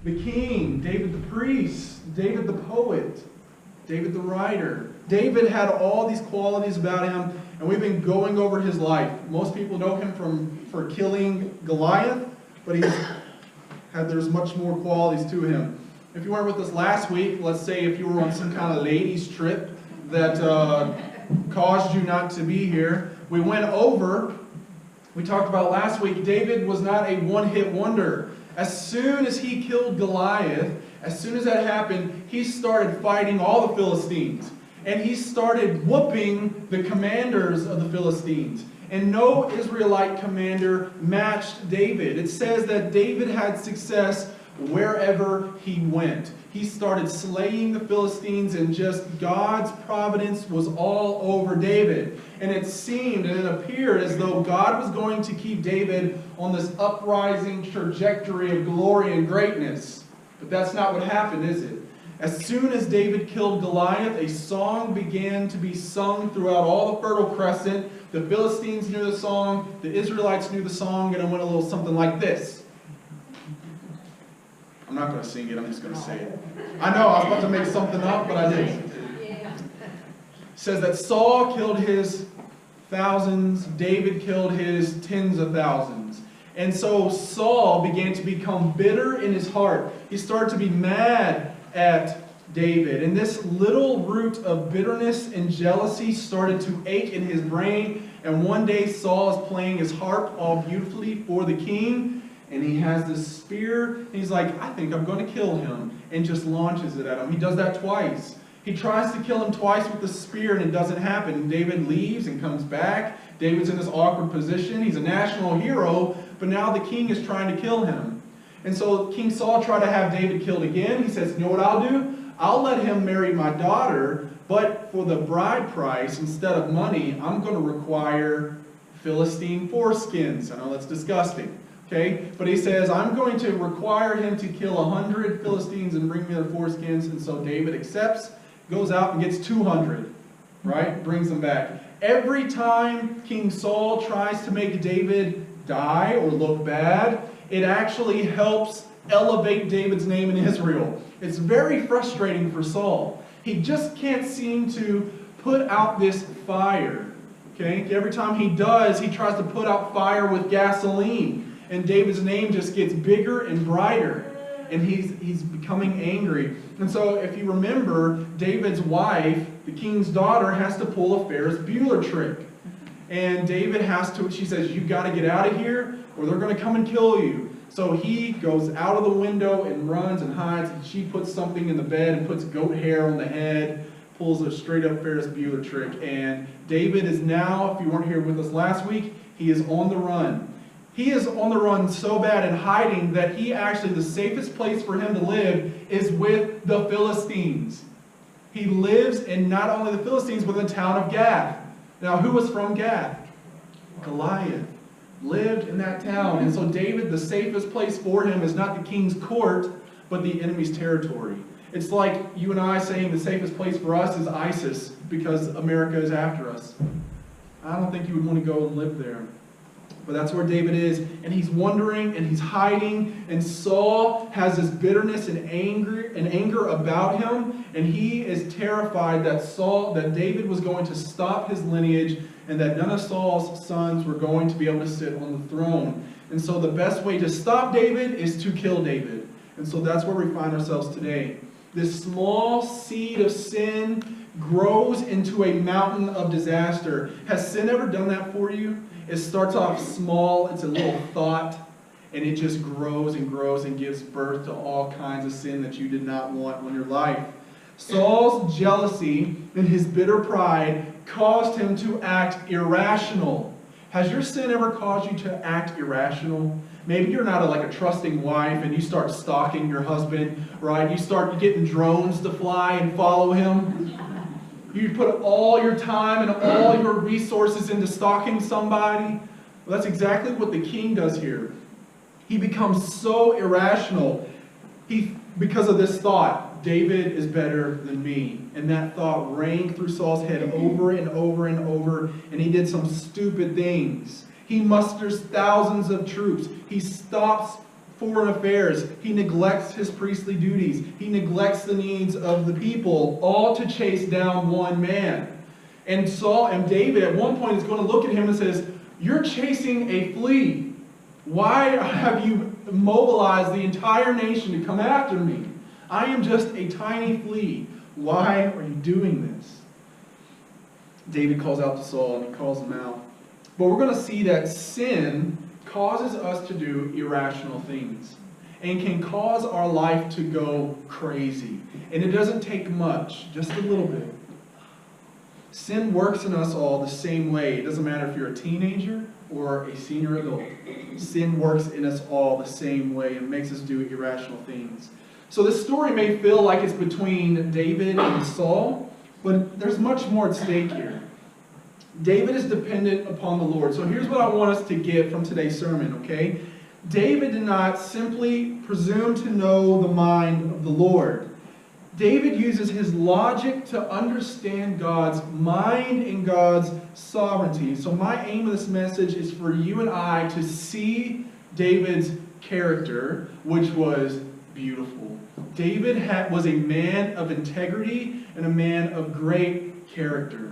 the king, David the priest, David the poet, David the writer. David had all these qualities about him, and we've been going over his life. Most people know him for killing Goliath, but there's much more qualities to him. If you weren't with us last week, let's say if you were on some kind of ladies' trip that caused you not to be here, we talked about last week, David was not a one-hit wonder. As soon as he killed Goliath, as soon as that happened, he started fighting all the Philistines. And he started whooping the commanders of the Philistines. And no Israelite commander matched David. It says that David had success wherever he went. He started slaying the Philistines, and just God's providence was all over David. And it seemed and it appeared as though God was going to keep David on this uprising trajectory of glory and greatness. But that's not what happened, is it? As soon as David killed Goliath, a song began to be sung throughout all the Fertile Crescent. The Philistines knew the song, the Israelites knew the song, and it went a little something like this. I'm not going to sing it, I'm just going to say it. I know, I was about to make something up, but I didn't. It says that Saul killed his thousands, David killed his tens of thousands. And so Saul began to become bitter in his heart. He started to be mad at David. And this little root of bitterness and jealousy started to ache in his brain. And one day Saul is playing his harp all beautifully for the king. And he has this spear. And he's like, I think I'm going to kill him. And just launches it at him. He does that twice. He tries to kill him twice with the spear, and it doesn't happen. David leaves and comes back. David's in this awkward position. He's a national hero, but now the king is trying to kill him. And so King Saul tried to have David killed again. He says, you know what I'll do? I'll let him marry my daughter, but for the bride price, instead of money, I'm going to require Philistine foreskins. I know that's disgusting. Okay? But he says, I'm going to require him to kill 100 Philistines and bring me their foreskins. And so David accepts, goes out and gets 200. Right? Brings them back. Every time King Saul tries to make David die or look bad, it actually helps elevate David's name in Israel. It's very frustrating for Saul. He just can't seem to put out this fire. Okay? Every time he does, he tries to put out fire with gasoline. And David's name just gets bigger and brighter. And he's becoming angry. And so if you remember, David's wife, the king's daughter, has to pull a Ferris Bueller trick. And David has to, she says, you got to get out of here or they're going to come and kill you. So he goes out of the window and runs and hides. And she puts something in the bed and puts goat hair on the head, pulls a straight up Ferris Bueller trick. And David is now, if you weren't here with us last week, he is on the run. He is on the run so bad and hiding that he actually, the safest place for him to live is with the Philistines. He lives in not only the Philistines, but the town of Gath. Now, who was from Gath? Goliath. Lived in that town. And so David, the safest place for him is not the king's court, but the enemy's territory. It's like you and I saying the safest place for us is ISIS because America is after us. I don't think you would want to go and live there. But that's where David is, and he's wondering, and he's hiding, and Saul has this bitterness and anger about him, and he is terrified that David was going to stop his lineage, and that none of Saul's sons were going to be able to sit on the throne. And so the best way to stop David is to kill David. And so that's where we find ourselves today. This small seed of sin grows into a mountain of disaster. Has sin ever done that for you? It starts off small, it's a little thought, and it just grows and grows and gives birth to all kinds of sin that you did not want in your life. Saul's jealousy and his bitter pride caused him to act irrational. Has your sin ever caused you to act irrational? Maybe you're not like a trusting wife and you start stalking your husband, right? You start getting drones to fly and follow him. You put all your time and all your resources into stalking somebody. Well, that's exactly what the king does here. He becomes so irrational because of this thought, David is better than me. And that thought rang through Saul's head over and over and over, and he did some stupid things. He musters thousands of troops. He stops foreign affairs. He neglects his priestly duties. He neglects the needs of the people, all to chase down one man. And David at one point is going to look at him and says, "You're chasing a flea. Why have you mobilized the entire nation to come after me? I am just a tiny flea. Why are you doing this?" David calls out to Saul, and he calls him out. But we're going to see that sin causes us to do irrational things and can cause our life to go crazy. And it doesn't take much, just a little bit. Sin works in us all the same way. It doesn't matter if you're a teenager or a senior adult. Sin works in us all the same way and makes us do irrational things. So this story may feel like it's between David and Saul, but there's much more at stake here. David is dependent upon the Lord. So here's what I want us to get from today's sermon, okay? David did not simply presume to know the mind of the Lord. David uses his logic to understand God's mind and God's sovereignty. So my aim of this message is for you and I to see David's character, which was beautiful. David was a man of integrity and a man of great character.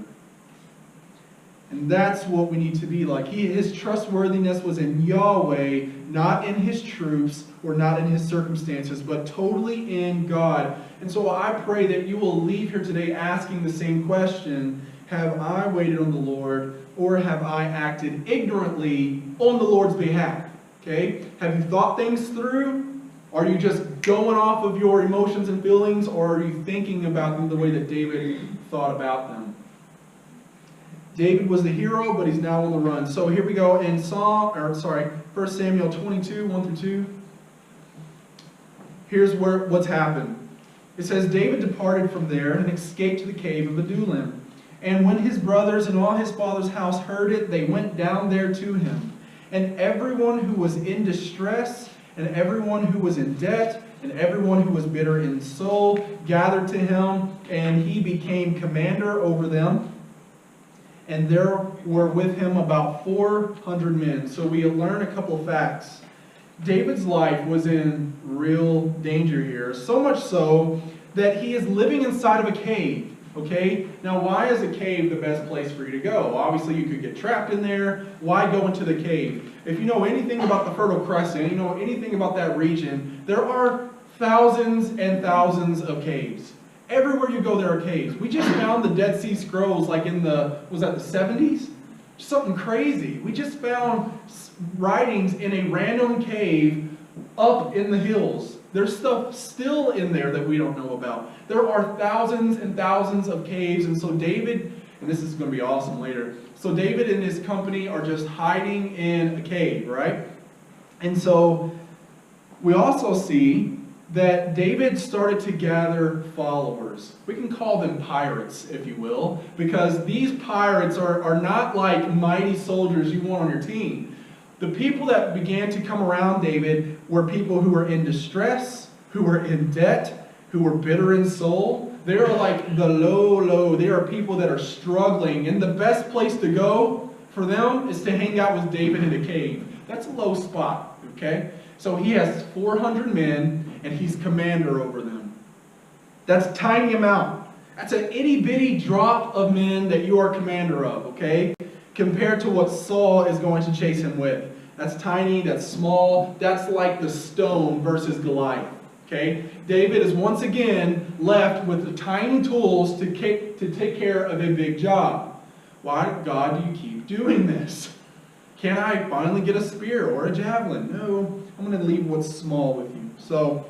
And that's what we need to be like. His trustworthiness was in Yahweh, not in his troops or not in his circumstances, but totally in God. And so I pray that you will leave here today asking the same question: have I waited on the Lord, or have I acted ignorantly on the Lord's behalf? Okay? Have you thought things through? Are you just going off of your emotions and feelings, or are you thinking about them the way that David thought about them? David was the hero, but he's now on the run. So here we go in 1 Samuel 22, 1 through 2. Here's what's happened. It says, David departed from there and escaped to the cave of Adullam. And when his brothers and all his father's house heard it, they went down there to him. And everyone who was in distress, and everyone who was in debt, and everyone who was bitter in soul gathered to him, and he became commander over them. And there were with him about 400 men. So we learn a couple of facts. David's life was in real danger here. So much so that he is living inside of a cave. Okay? Now, why is a cave the best place for you to go? Obviously, you could get trapped in there. Why go into the cave? If you know anything about the Fertile Crescent, you know anything about that region, there are thousands and thousands of caves. Everywhere you go, there are caves. We just found the Dead Sea Scrolls like in was that the 70s? Something crazy. We just found writings in a random cave up in the hills. There's stuff still in there that we don't know about. There are thousands and thousands of caves, and so David, and this is going to be awesome later, so David and his company are just hiding in a cave, right? And so we also see that David started to gather followers. We can call them pirates, if you will, because these pirates are not like mighty soldiers you want on your team. The people that began to come around David were people who were in distress, who were in debt, who were bitter in soul. They're like the low. They are people that are struggling, and the best place to go for them is to hang out with David in a cave. That's a low spot, okay? So he has 400 men, and he's commander over them. That's a tiny amount. That's an itty-bitty drop of men that you are commander of, okay? Compared to what Saul is going to chase him with. That's tiny, that's small, that's like the stone versus Goliath, okay? David is once again left with the tiny tools to take care of a big job. Why, God, do you keep doing this? Can I finally get a spear or a javelin? No, I'm going to leave what's small with you. So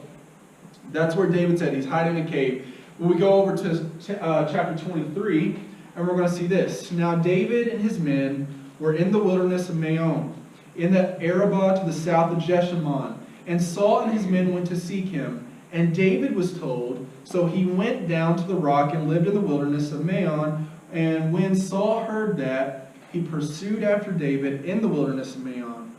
that's where David's at. He's hiding in a cave. When we go over to chapter 23, and we're going to see this. Now David and his men were in the wilderness of Maon, in the Arabah to the south of Jeshimon. And Saul and his men went to seek him. And David was told, so he went down to the rock and lived in the wilderness of Maon. And when Saul heard that, he pursued after David in the wilderness of Maon.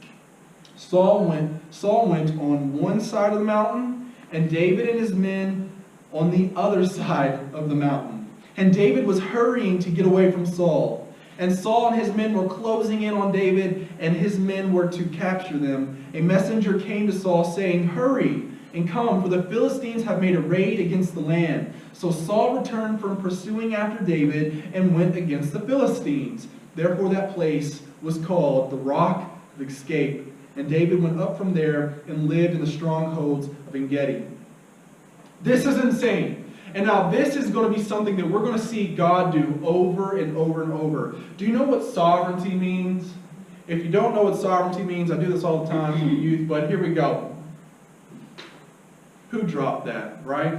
Saul went on one side of the mountain, and David and his men on the other side of the mountain. And David was hurrying to get away from Saul. And Saul and his men were closing in on David, and his men were to capture them. A messenger came to Saul, saying, "Hurry and come, for the Philistines have made a raid against the land." So Saul returned from pursuing after David and went against the Philistines. Therefore that place was called the Rock of Escape. And David went up from there and lived in the strongholds of En-gedi. This is insane. And now this is going to be something that we're going to see God do over and over and over. Do you know what sovereignty means? If you don't know what sovereignty means, I do this all the time with youth, but here we go. Who dropped that, right?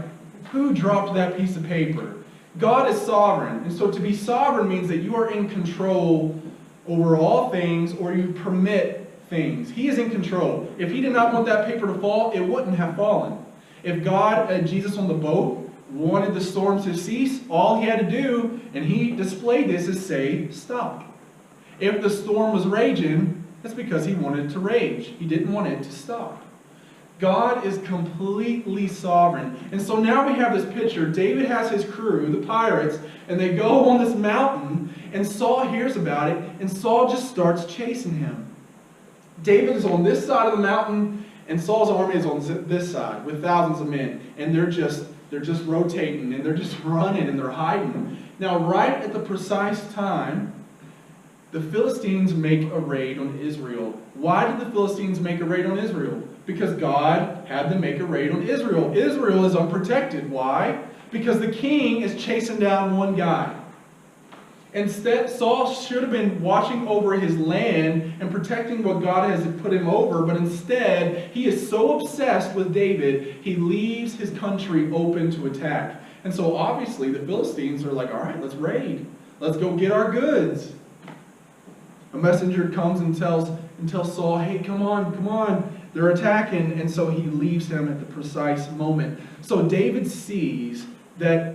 Who dropped that piece of paper? God is sovereign. And so to be sovereign means that you are in control over all things, or you permit things. He is in control. If he did not want that paper to fall, it wouldn't have fallen. If God and Jesus on the boat wanted the storm to cease, all he had to do, and he displayed this, is say, stop. If the storm was raging, that's because he wanted it to rage. He didn't want it to stop. God is completely sovereign. And so now we have this picture. David has his crew, the pirates, and they go on this mountain, and Saul hears about it, and Saul just starts chasing him. David is on this side of the mountain, and Saul's army is on this side with thousands of men. And they're just rotating, and they're just running, and they're hiding. Now, right at the precise time, the Philistines make a raid on Israel. Why did the Philistines make a raid on Israel? Because God had them make a raid on Israel. Israel is unprotected. Why? Because the king is chasing down one guy. Instead, Saul should have been watching over his land and protecting what God has put him over, but instead, he is so obsessed with David, he leaves his country open to attack. And so obviously, the Philistines are like, all right, let's raid. Let's go get our goods. A messenger comes and tells Saul, hey, come on. They're attacking. And so he leaves him at the precise moment. So David sees that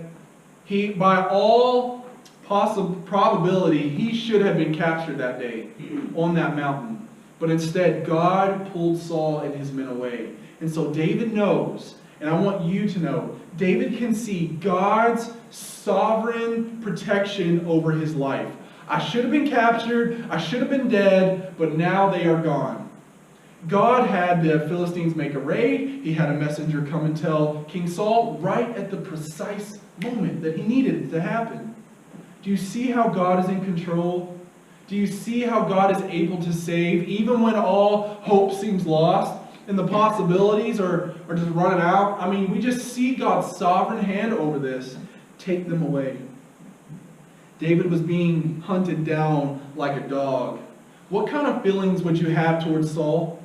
by all probability, he should have been captured that day on that mountain. But instead, God pulled Saul and his men away. And so David knows, and I want you to know, David can see God's sovereign protection over his life. I should have been captured, I should have been dead, but now they are gone. God had the Philistines make a raid. He had a messenger come and tell King Saul right at the precise moment that he needed it to happen. Do you see how God is in control? Do you see how God is able to save even when all hope seems lost and the possibilities are just running out? I mean, we just see God's sovereign hand over this. Take them away. David was being hunted down like a dog. What kind of feelings would you have towards Saul?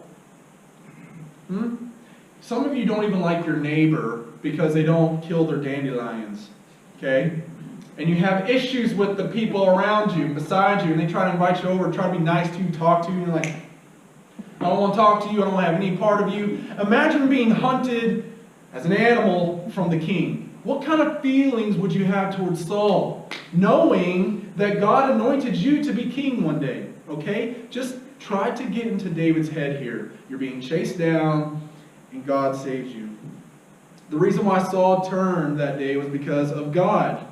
Some of you don't even like your neighbor because they don't kill their dandelions. Okay? And you have issues with the people around you, beside you, and they try to invite you over and try to be nice to you, talk to you, and you're like, I don't want to talk to you, I don't have any part of you. Imagine being hunted as an animal from the king. What kind of feelings would you have towards Saul, knowing that God anointed you to be king one day? Okay? Just try to get into David's head here. You're being chased down, and God saves you. The reason why Saul turned that day was because of God.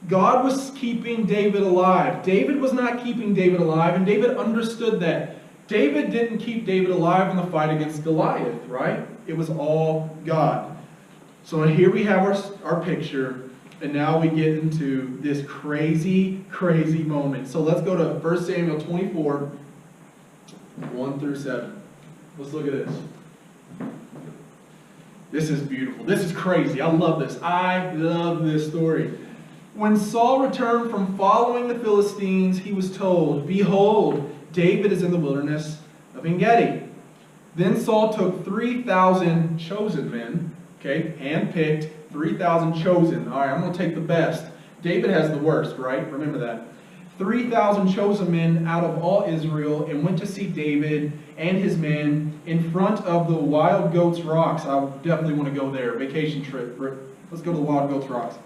God was keeping David alive. David was not keeping David alive, and David understood that. David didn't keep David alive in the fight against Goliath, right? It was all God. So here we have our picture, and now we get into this crazy, crazy moment. So let's go to 1 Samuel 24, 1 through 7. Let's look at this. This is beautiful. This is crazy. I love this. I love this story. When Saul returned from following the Philistines, he was told, "Behold, David is in the wilderness of En-gedi." Then Saul took 3,000 chosen men, okay, handpicked, 3,000 chosen. All right, I'm going to take the best. David has the worst, right? Remember that. 3,000 chosen men out of all Israel, and went to see David and his men in front of the Wild Goats Rocks. I definitely want to go there. Vacation trip. Let's go to the Wild Goats Rocks.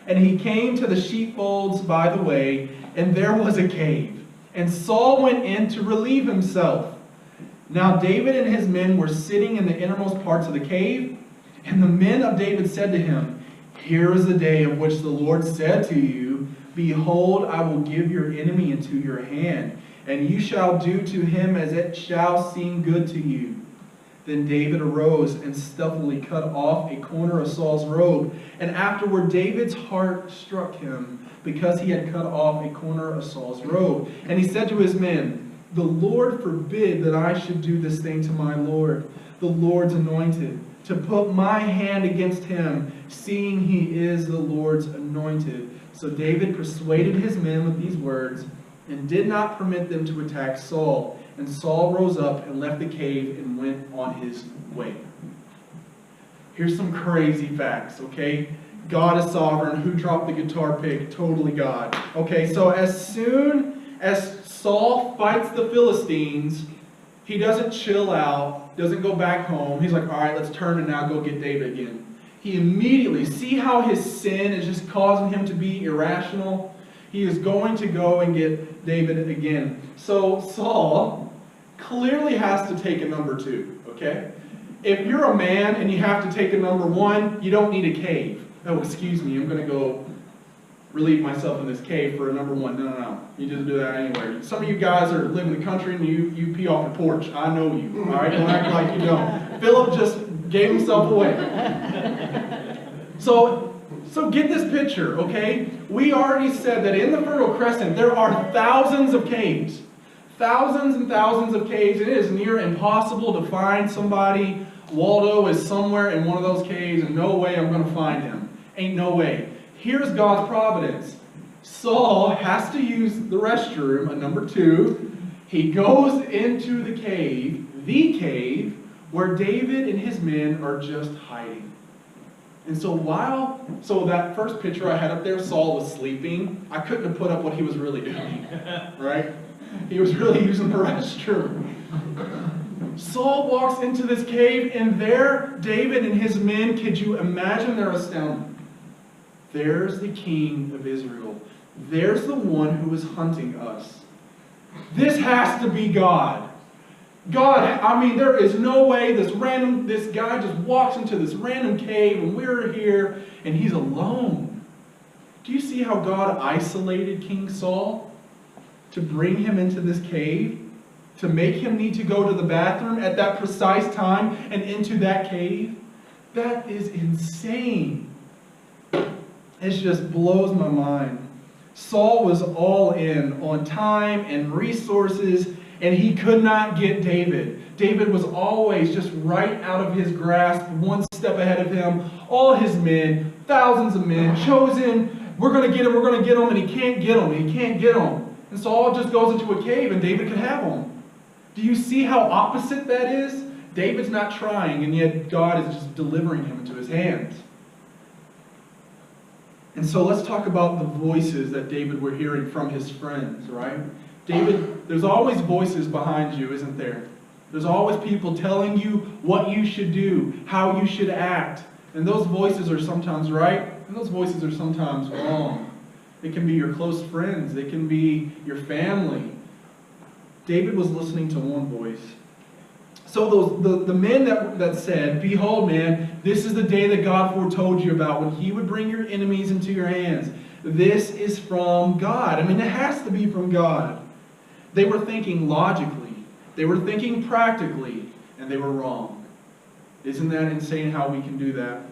And he came to the sheepfolds by the way, and there was a cave. And Saul went in to relieve himself. Now David and his men were sitting in the innermost parts of the cave, and the men of David said to him, "Here is the day of which the Lord said to you, Behold, I will give your enemy into your hand, and you shall do to him as it shall seem good to you. Then David arose and stealthily cut off a corner of Saul's robe. And afterward David's heart struck him, because he had cut off a corner of Saul's robe. And he said to his men, the Lord forbid that I should do this thing to my Lord, the Lord's anointed, to put my hand against him, seeing he is the Lord's anointed. So David persuaded his men with these words, and did not permit them to attack Saul. And Saul rose up and left the cave and went on his way. Here's some crazy facts, okay? God is sovereign. Who dropped the guitar pick? Totally God. Okay, so as soon as Saul fights the Philistines, he doesn't chill out, doesn't go back home. He's like, all right, let's turn and now go get David again. He immediately, see how his sin is just causing him to be irrational? He is going to go and get David again. So Saul clearly has to take a number 2, okay? If you're a man and you have to take a number 1, you don't need a cave. Oh, excuse me, I'm going to go relieve myself in this cave for a number 1. No. You just do that anywhere. Some of you guys are living in the country and you pee off your porch. I know you, all right? Don't act like you don't. Philip just gave himself away. So get this picture, okay? We already said that in the Fertile Crescent there are thousands of caves. Thousands and thousands of caves. It is near impossible to find somebody. Waldo is somewhere in one of those caves and no way I'm going to find him. Ain't no way. Here's God's providence. Saul has to use the restroom, a number 2. He goes into the cave, where David and his men are just hiding. And so that first picture I had up there, Saul was sleeping. I couldn't have put up what he was really doing, right? He was really using the restroom. Saul walks into this cave, and there, David and his men, could you imagine their astoundment? There's the king of Israel. There's the one who is hunting us. This has to be God. God, I mean, there is no way this guy just walks into this random cave and we're here and he's alone. Do you see how God isolated King Saul to bring him into this cave? To make him need to go to the bathroom at that precise time and into that cave? That is insane. It just blows my mind. Saul was all in on time and resources, and he could not get David. David was always just right out of his grasp, one step ahead of him. All his men, thousands of men, chosen. We're going to get him, and he can't get him. And Saul just goes into a cave, and David can have him. Do you see how opposite that is? David's not trying, and yet God is just delivering him into his hands. And so let's talk about the voices that David were hearing from his friends, right? David, there's always voices behind you, isn't there? There's always people telling you what you should do, how you should act. And those voices are sometimes right, and those voices are sometimes wrong. It can be your close friends. It can be your family. David was listening to one voice. So the men that said, behold, man, this is the day that God foretold you about, when he would bring your enemies into your hands. This is from God. I mean, it has to be from God. They were thinking logically. They were thinking practically. And they were wrong. Isn't that insane how we can do that?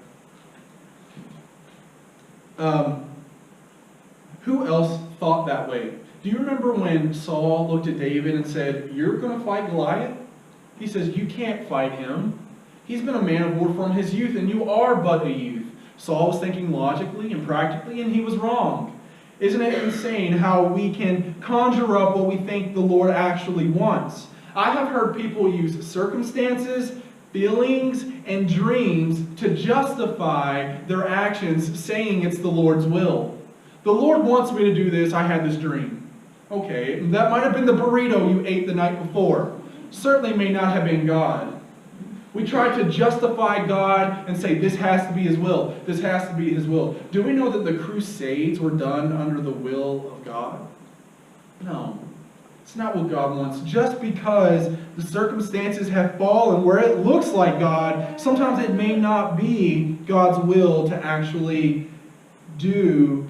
Who else thought that way? Do you remember when Saul looked at David and said, you're going to fight Goliath? He says, you can't fight him. He's been a man of war from his youth, and you are but a youth. Saul was thinking logically and practically, and he was wrong. Isn't it insane how we can conjure up what we think the Lord actually wants? I have heard people use circumstances, feelings, and dreams to justify their actions, saying it's the Lord's will. The Lord wants me to do this. I had this dream. Okay, that might have been the burrito you ate the night before. Certainly may not have been God. We try to justify God and say this has to be his will. This has to be his will. Do we know that the Crusades were done under the will of God? No. It's not what God wants. Just because the circumstances have fallen where it looks like God, sometimes it may not be God's will to actually do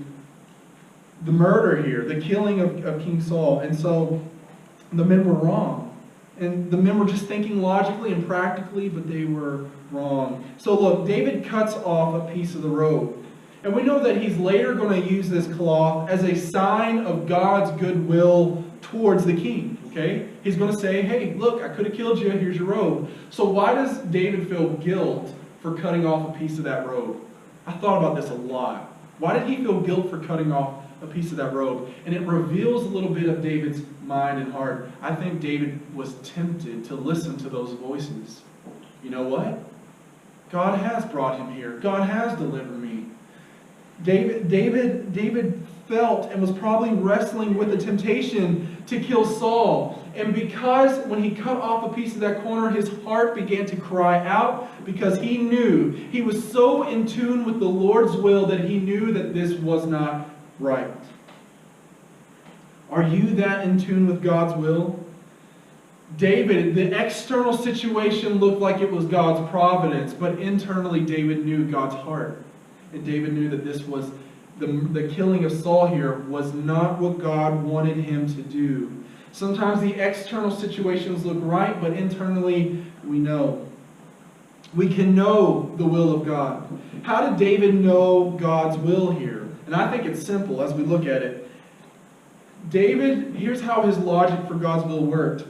the murder here, the killing of King Saul. And so the men were wrong. And the men were just thinking logically and practically, but they were wrong. So look, David cuts off a piece of the robe. And we know that he's later going to use this cloth as a sign of God's goodwill towards the king. Okay? He's going to say, hey, look, I could have killed you. Here's your robe. So why does David feel guilt for cutting off a piece of that robe? I thought about this a lot. Why did he feel guilt for cutting off a piece of that robe? And it reveals a little bit of David's mind and heart. I think David was tempted to listen to those voices. You know what? God has brought him here. God has delivered me. David felt and was probably wrestling with the temptation to kill Saul. And because when he cut off a piece of that corner, his heart began to cry out because he knew, he was so in tune with the Lord's will that he knew that this was not right. Are you that in tune with God's will? David, the external situation looked like it was God's providence, but internally David knew God's heart. And David knew that this was the killing of Saul here was not what God wanted him to do. Sometimes the external situations look right, but internally we know. We can know the will of God. How did David know God's will here? And I think it's simple as we look at it. David, here's how his logic for God's will worked.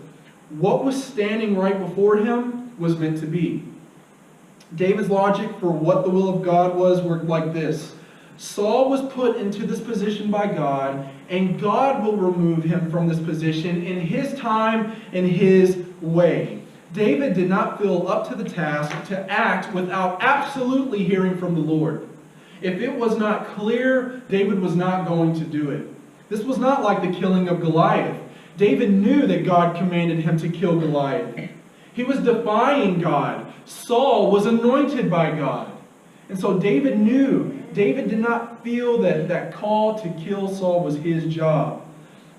What was standing right before him was meant to be. David's logic for what the will of God was worked like this. Saul was put into this position by God, and God will remove him from this position in his time and his way. David did not feel up to the task to act without absolutely hearing from the Lord. If it was not clear, David was not going to do it. This was not like the killing of Goliath. David knew that God commanded him to kill Goliath. He was defying God. Saul was anointed by God. And so David knew. David did not feel that that call to kill Saul was his job.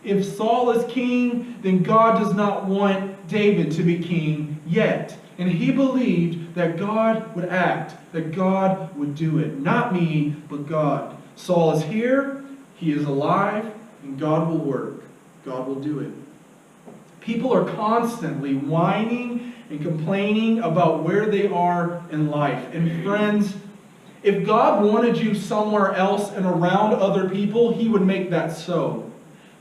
If Saul is king, then God does not want David to be king yet. And he believed that God would act, that God would do it. Not me, but God. Saul is here, he is alive, and God will work. God will do it. People are constantly whining and complaining about where they are in life. And friends, if God wanted you somewhere else and around other people, He would make that so.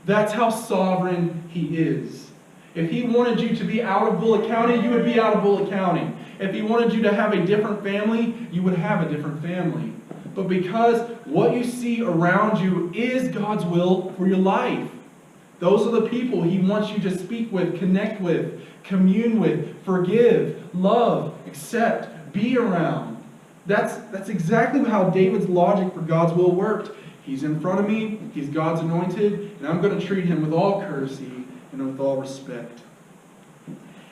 That's how sovereign He is. If He wanted you to be out of Bullitt County, you would be out of Bullitt County. If He wanted you to have a different family, you would have a different family. But because what you see around you is God's will for your life, those are the people He wants you to speak with, connect with, commune with, forgive, love, accept, be around. That's exactly how David's logic for God's will worked. He's in front of me, he's God's anointed, and I'm going to treat him with all courtesy and with all respect.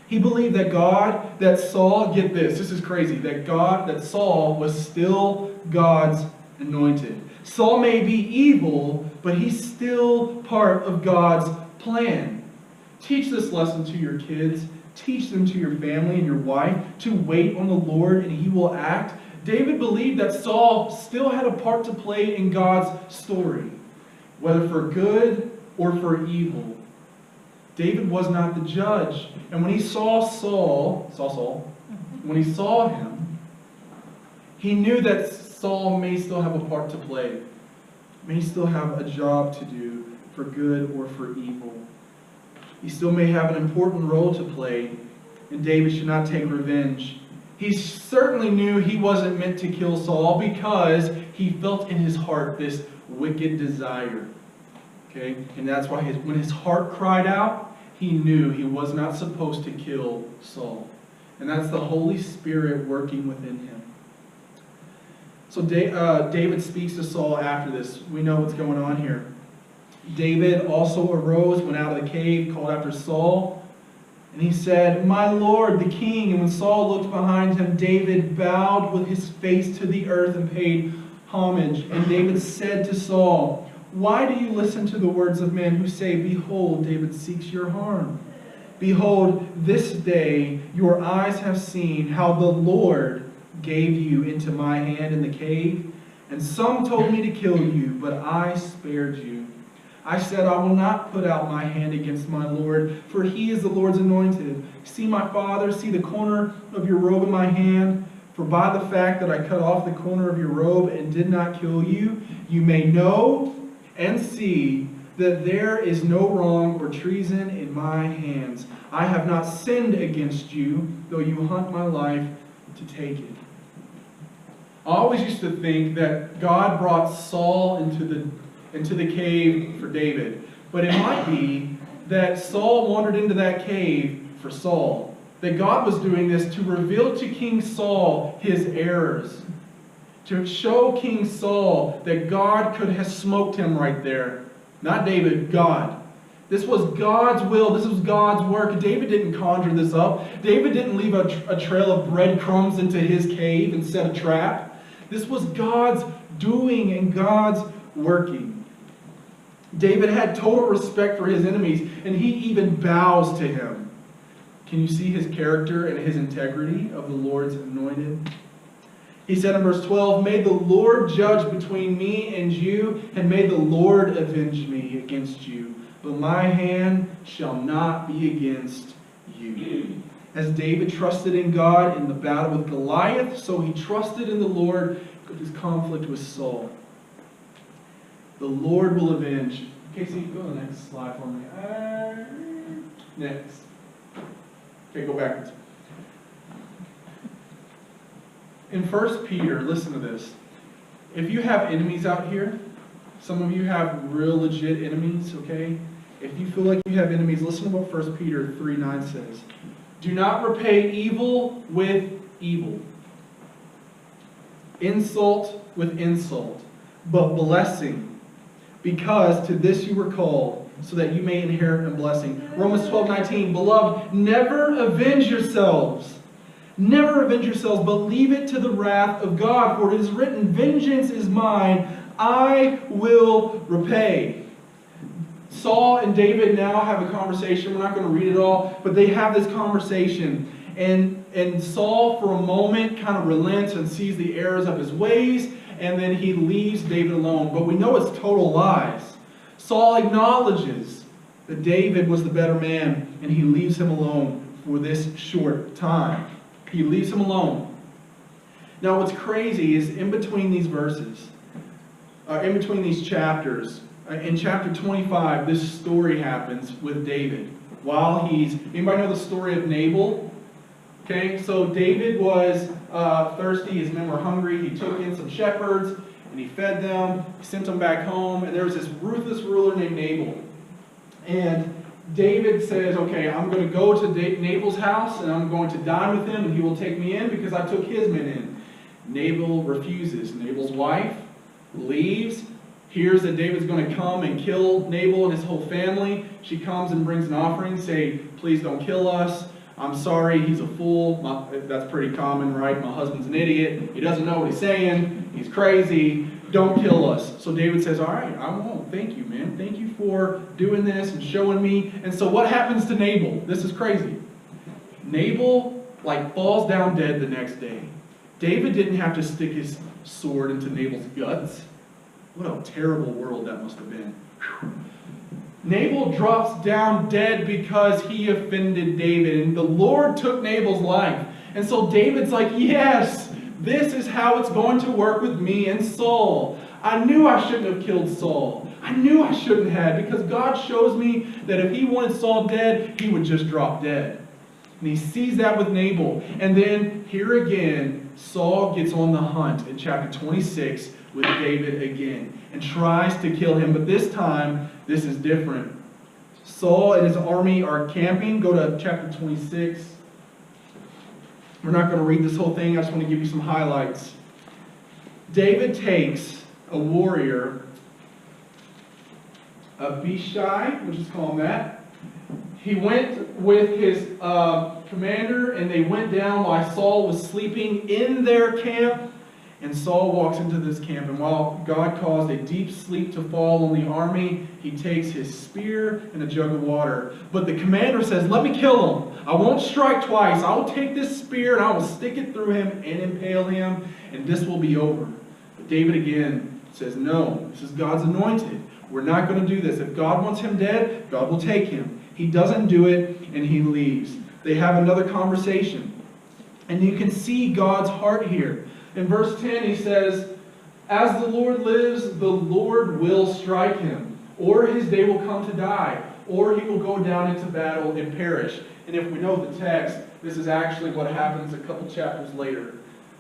He believed that Saul, get this is crazy, that Saul was still God's anointed. Saul may be evil, but he's still part of God's plan. Teach this lesson to your kids. Teach them to your family and your wife to wait on the Lord and He will act. David believed that Saul still had a part to play in God's story, whether for good or for evil. David was not the judge. And when he saw when he saw him, he knew that Saul may still have a part to play, may still have a job to do for good or for evil. He still may have an important role to play, and David should not take revenge. He certainly knew he wasn't meant to kill Saul because he felt in his heart this wicked desire. Okay? And that's why when his heart cried out, he knew he was not supposed to kill Saul. And that's the Holy Spirit working within him. So David speaks to Saul after this. We know what's going on here. David also arose, went out of the cave, called after Saul, and he said, "My Lord, the king." And when Saul looked behind him, David bowed with his face to the earth and paid homage. And David said to Saul, "Why do you listen to the words of men who say, 'Behold, David seeks your harm'? Behold, this day your eyes have seen how the Lord gave you into my hand in the cave. And some told me to kill you, but I spared you. I said, I will not put out my hand against my Lord, for he is the Lord's anointed. See, my father, see the corner of your robe in my hand. For by the fact that I cut off the corner of your robe and did not kill you, you may know and see that there is no wrong or treason in my hands. I have not sinned against you, though you hunt my life to take it. I always used to think that God brought Saul into the cave for David. But it might be that Saul wandered into that cave for Saul. That God was doing this to reveal to King Saul his errors. To show King Saul that God could have smoked him right there. Not David, God. This was God's will. This was God's work. David didn't conjure this up. David didn't leave a trail of breadcrumbs into his cave and set a trap. This was God's doing and God's working. David had total respect for his enemies, and he even bows to him. Can you see his character and his integrity of the Lord's anointed? He said in verse 12, may the Lord judge between me and you, and may the Lord avenge me against you. But my hand shall not be against you. As David trusted in God in the battle with Goliath, so he trusted in the Lord with his conflict with Saul. The Lord will avenge. Casey, go to the next slide for me. Next. Okay, go backwards. In 1 Peter, listen to this. If you have enemies out here, some of you have real legit enemies, okay? If you feel like you have enemies, listen to what 1 Peter 3:9 says. Do not repay evil with evil, insult with insult, but blessing, because to this you were called, so that you may inherit a blessing. Romans 12:19, beloved, never avenge yourselves. Never avenge yourselves, but leave it to the wrath of God, for it is written, vengeance is mine, I will repay. Saul and David now have a conversation. We're not going to read it all, but they have this conversation. And Saul, for a moment, kind of relents and sees the errors of his ways, and then he leaves David alone. But we know it's total lies. Saul acknowledges that David was the better man, and he leaves him alone for this short time. He leaves him alone. Now what's crazy is in between these verses, in between these chapters, in chapter 25, this story happens with David. Anybody know the story of Nabal? Okay, so David was thirsty, his men were hungry, he took in some shepherds, and he fed them, he sent them back home, and there was this ruthless ruler named Nabal. And David says, okay, I'm going to go to Nabal's house, and I'm going to dine with him, and he will take me in because I took his men in. Nabal refuses. Nabal's wife leaves, hears that David's going to come and kill Nabal and his whole family. She comes and brings an offering, saying, please don't kill us. I'm sorry, he's a fool. That's pretty common, right? My husband's an idiot. He doesn't know what he's saying. He's crazy. Don't kill us. So David says, all right, I won't. Thank you, man. Thank you for doing this and showing me. And so what happens to Nabal? This is crazy. Nabal, falls down dead the next day. David didn't have to stick his sword into Nabal's guts. What a terrible world that must have been. Whew. Nabal drops down dead because he offended David. And the Lord took Nabal's life. And so David's like, yes, this is how it's going to work with me and Saul. I knew I shouldn't have killed Saul. I knew I shouldn't have, because God shows me that if he wanted Saul dead, he would just drop dead. And he sees that with Nabal. And then here again, Saul gets on the hunt in chapter 26 with David again and tries to kill him. But this time, this is different. Saul and his army are camping. Go to chapter 26. We're not going to read this whole thing. I just want to give you some highlights. David takes a warrior, Abishai, we'll just call him that. He went with his commander, and they went down while Saul was sleeping in their camp. And Saul walks into this camp, and while God caused a deep sleep to fall on the army, he takes his spear and a jug of water. But the commander says, let me kill him. I won't strike twice. I will take this spear and I will stick it through him and impale him, and this will be over. But David again says, no, this is God's anointed. We're not going to do this. If God wants him dead, God will take him. He doesn't do it, and he leaves. They have another conversation. And you can see God's heart here. In verse 10, he says, as the Lord lives, the Lord will strike him, or his day will come to die, or he will go down into battle and perish. And if we know the text, this is actually what happens a couple chapters later.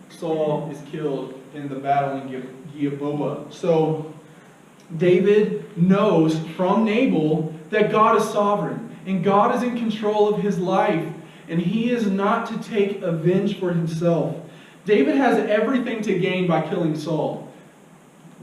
Saul is killed in the battle in Gilboa. So David knows from Nabal that God is sovereign, and God is in control of his life, and he is not to take revenge for himself. David has everything to gain by killing Saul.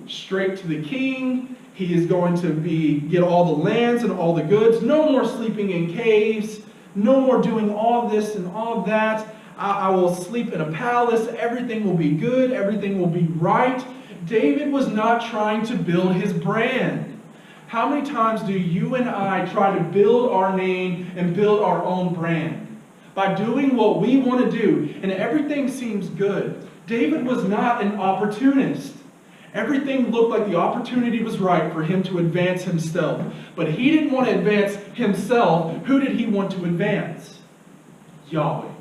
Straight to the king. He is going to get all the lands and all the goods. No more sleeping in caves. No more doing all this and all that. I will sleep in a palace. Everything will be good. Everything will be right. David was not trying to build his brand. How many times do you and I try to build our name and build our own brand? By doing what we want to do, and everything seems good. David was not an opportunist. Everything looked like the opportunity was right for him to advance himself. But he didn't want to advance himself. Who did he want to advance? Yahweh.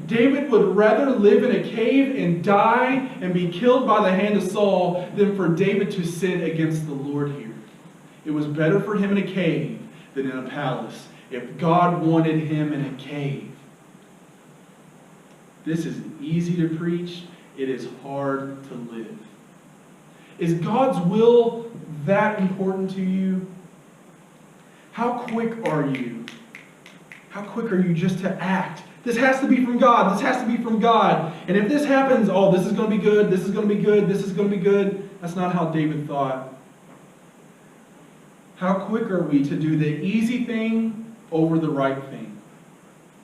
David would rather live in a cave and die and be killed by the hand of Saul than for David to sin against the Lord here. It was better for him in a cave than in a palace. If God wanted him in a cave. This is easy to preach. It is hard to live. Is God's will that important to you? How quick are you? How quick are you just to act? This has to be from God. This has to be from God. And if this happens, oh, this is going to be good. This is going to be good. This is going to be good. That's not how David thought. How quick are we to do the easy thing over the right thing?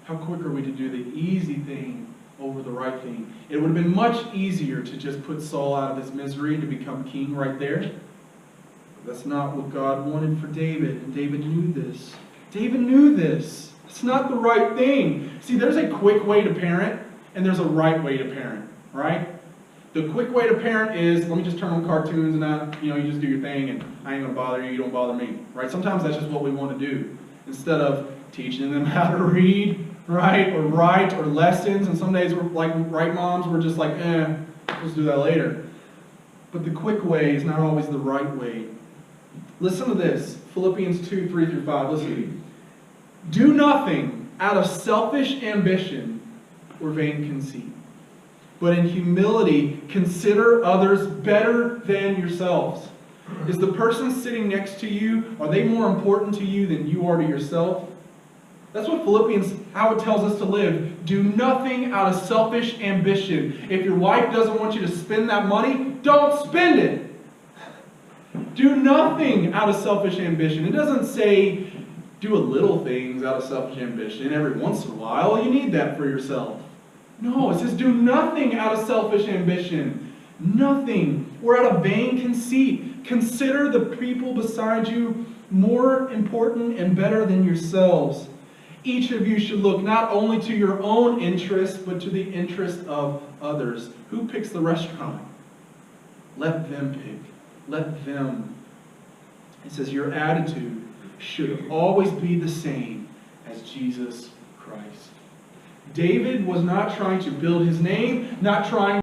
How quick are we to do the easy thing over the right thing? It would have been much easier to just put Saul out of his misery and to become king right there. But that's not what God wanted for David, and David knew this. David knew this. It's not the right thing. See, there's a quick way to parent, and there's a right way to parent, right? The quick way to parent is, let me just turn on cartoons and you just do your thing, and I ain't going to bother you, you don't bother me, right? Sometimes that's just what we want to do. Instead of teaching them how to read, right, or write, or lessons, and some days, like right moms, we're just like, let's do that later. But the quick way is not always the right way. Listen to this, Philippians 2, 3 through 5, listen to me. Do nothing out of selfish ambition or vain conceit, but in humility consider others better than yourselves. Is the person sitting next to you, are they more important to you than you are to yourself? That's what Philippians, how it tells us to live. Do nothing out of selfish ambition. If your wife doesn't want you to spend that money, don't spend it. Do nothing out of selfish ambition. It doesn't say do a little things out of selfish ambition every once in a while. You need that for yourself. No, it says do nothing out of selfish ambition. Nothing. Or out of vain conceit. Consider the people beside you more important and better than yourselves. Each of you should look not only to your own interests, but to the interest of others. Who picks the restaurant? Let them pick. Let them. It says your attitude should always be the same as Jesus Christ. David was not trying to build his name, not trying